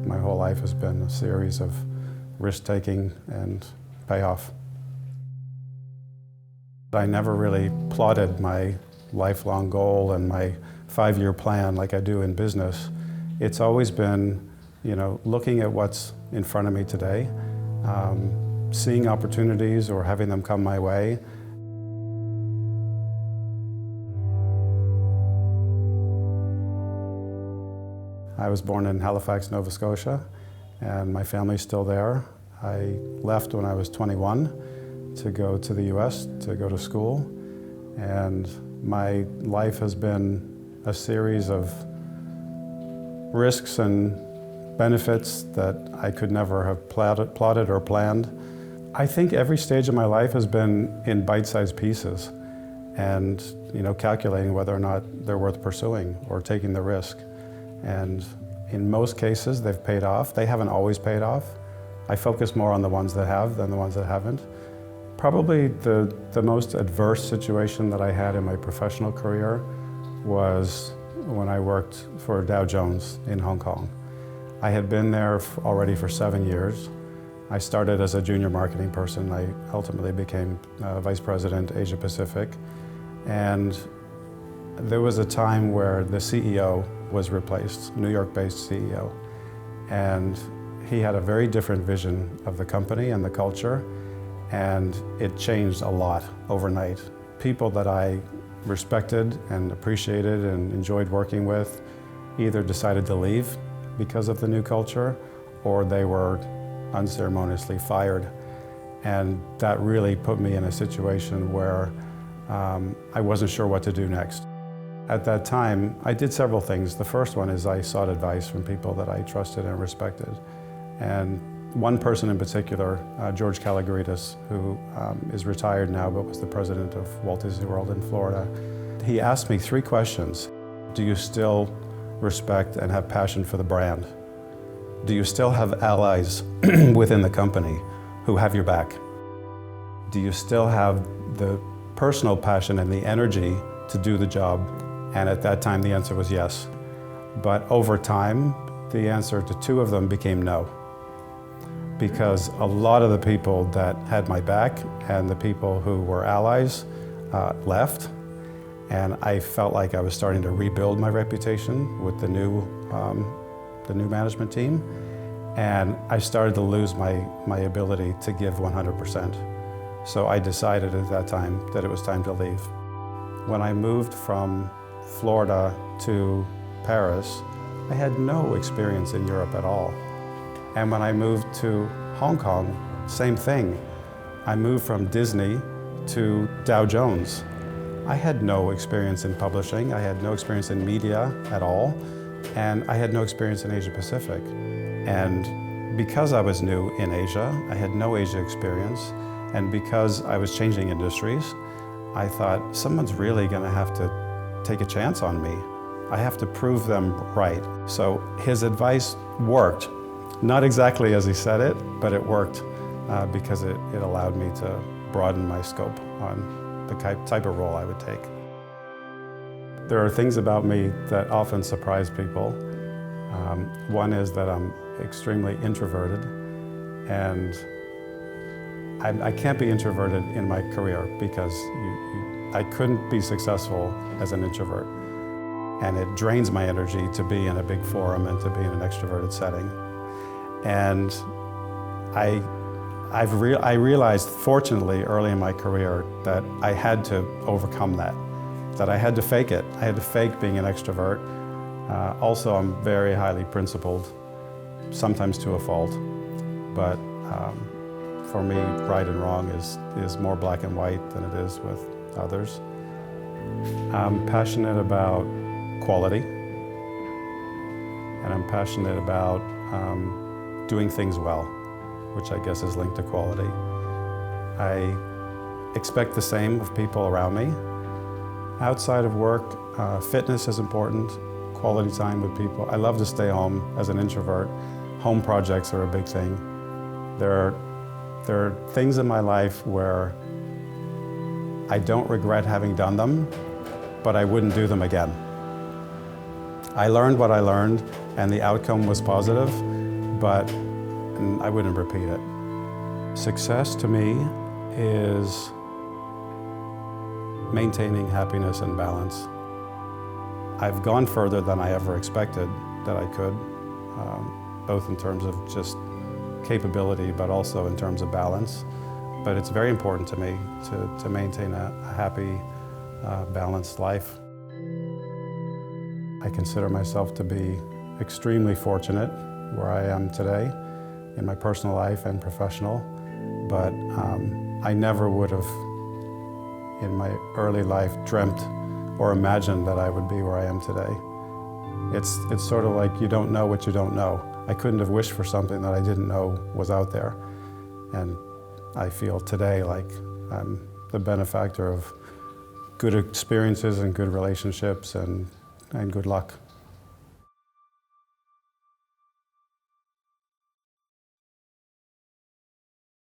My whole life has been a series of risk-taking and payoff. I never really plotted my lifelong goal and my 5-year plan like I do in business. It's always been, looking at what's in front of me today, seeing opportunities or having them come my way. I was born in Halifax, Nova Scotia, and my family's still there. I left when I was 21 to go to the US to go to school, and my life has been a series of risks and benefits that I could never have plotted or planned. I think every stage of my life has been in bite-sized pieces and calculating whether or not they're worth pursuing or taking the risk. And in most cases, they've paid off. They haven't always paid off. I focus more on the ones that have than the ones that haven't. Probably the most adverse situation that I had in my professional career was when I worked for Dow Jones in Hong Kong. I had been there already for 7 years. I started as a junior marketing person. I ultimately became Vice President, Asia Pacific. And there was a time where the CEO was replaced, New York-based CEO. And he had a very different vision of the company and the culture, and it changed a lot overnight. People that I respected and appreciated and enjoyed working with either decided to leave because of the new culture, or they were unceremoniously fired. And that really put me in a situation where I wasn't sure what to do next. At that time, I did several things. The first one is I sought advice from people that I trusted and respected. And one person in particular, George Kalogridis, who is retired now but was the president of Walt Disney World in Florida, he asked me 3 questions. Do you still respect and have passion for the brand? Do you still have allies within the company who have your back? Do you still have the personal passion and the energy to do the job? And at that time, the answer was yes. But over time, the answer to 2 of them became no. Because a lot of the people that had my back and the people who were allies left. And I felt like I was starting to rebuild my reputation with the new management team. And I started to lose my ability to give 100%. So I decided at that time that it was time to leave. When I moved from Florida to Paris, I had no experience in Europe at all. And when I moved to Hong Kong, same thing. I moved from Disney to Dow Jones. I had no experience in publishing, I had no experience in media at all, and I had no experience in Asia Pacific. And because I was new in Asia, I had no Asia experience, and because I was changing industries, I thought, someone's really gonna have to take a chance on me. I have to prove them right. So his advice worked. Not exactly as he said it, but it worked because it allowed me to broaden my scope on the type of role I would take. There are things about me that often surprise people. One is that I'm extremely introverted, and I can't be introverted in my career because I couldn't be successful as an introvert. And it drains my energy to be in a big forum and to be in an extroverted setting. And I realized, fortunately, early in my career, that I had to overcome that I had to fake it. I had to fake being an extrovert. Also, I'm very highly principled, sometimes to a fault. But for me, right and wrong is more black and white than it is with others. I'm passionate about quality, and I'm passionate about doing things well, which I guess is linked to quality. I expect the same of people around me. Outside of work, fitness is important, quality time with people. I love to stay home as an introvert. Home projects are a big thing. There are things in my life where I don't regret having done them, but I wouldn't do them again. I learned what I learned, and the outcome was positive, but I wouldn't repeat it. Success to me is maintaining happiness and balance. I've gone further than I ever expected that I could, both in terms of just capability, but also in terms of balance. But it's very important to me to maintain a happy, balanced life. I consider myself to be extremely fortunate where I am today in my personal life and professional, but I never would have in my early life dreamt or imagined that I would be where I am today. It's sort of like you don't know what you don't know. I couldn't have wished for something that I didn't know was out there. And I feel today like I'm the benefactor of good experiences and good relationships and good luck.